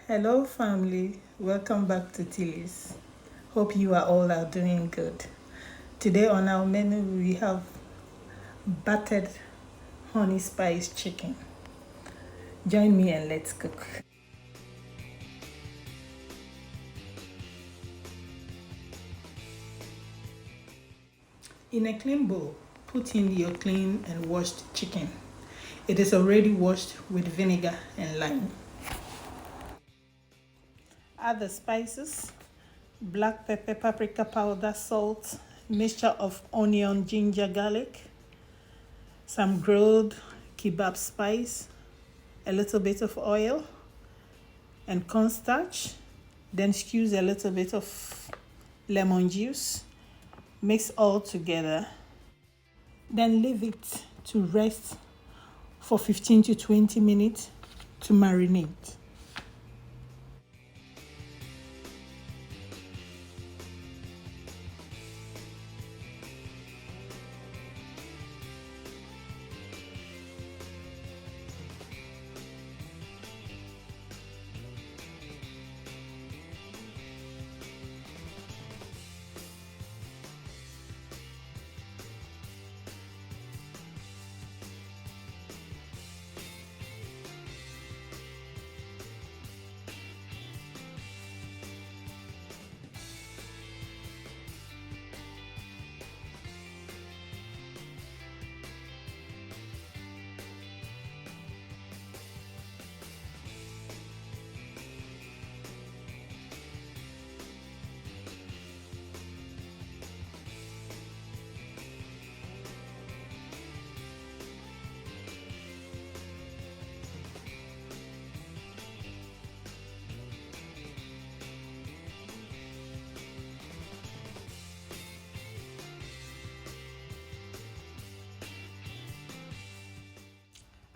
Hello family, welcome back to Tillys. Hope you are all are doing good. Today on our menu we have battered honey spice chicken. Join me and let's cook. In a clean bowl, put in your clean and washed chicken. It is already washed with vinegar and lime. Add the spices, black pepper, paprika powder, salt, mixture of onion, ginger, garlic, some grilled kebab spice, a little bit of oil, and cornstarch. Then squeeze a little bit of lemon juice. Mix all together. Then leave it to rest for 15 to 20 minutes to marinate.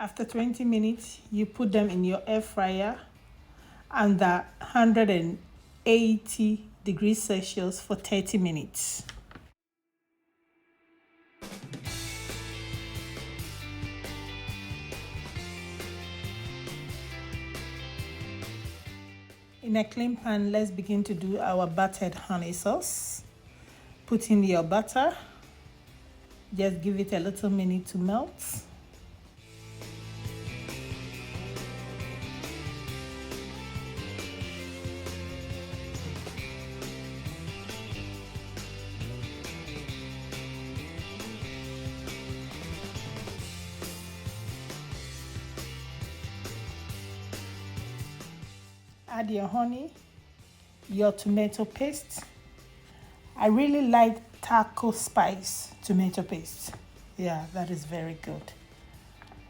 After 20 minutes, you put them in your air fryer under 180 degrees Celsius for 30 minutes. In a clean pan, let's begin to do our battered honey sauce. Put in your butter. Just give it a little minute to melt. Add your honey, your tomato paste. I really like taco spice tomato paste. Yeah, that is very good.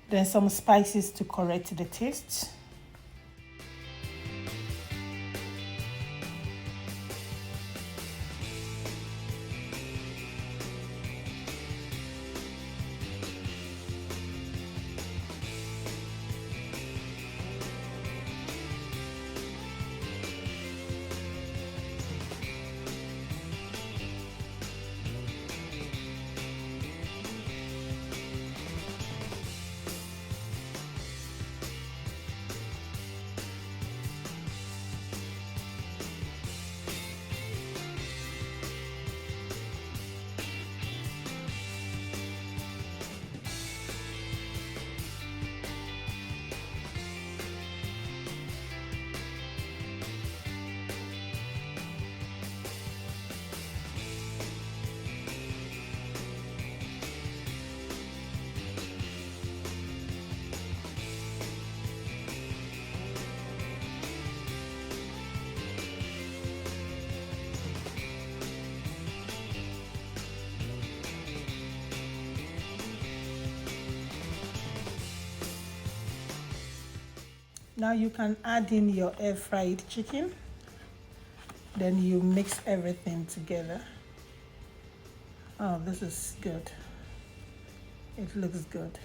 Then some spices to correct the taste. Now you can add in your air fried chicken. Then you mix everything together. Oh, this is good. It looks good.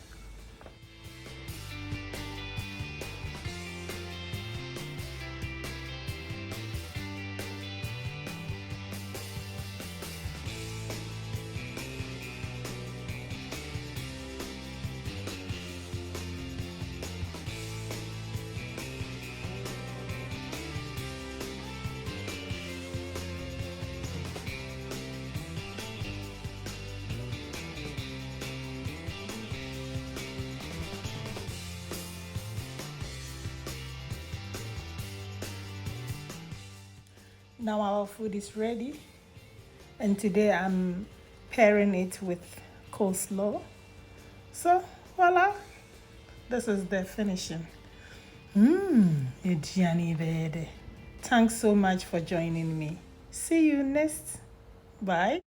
Now our food is ready, and today I'm pairing it with coleslaw. So voila, this is the finishing. Thanks so much for joining me. See you next. Bye.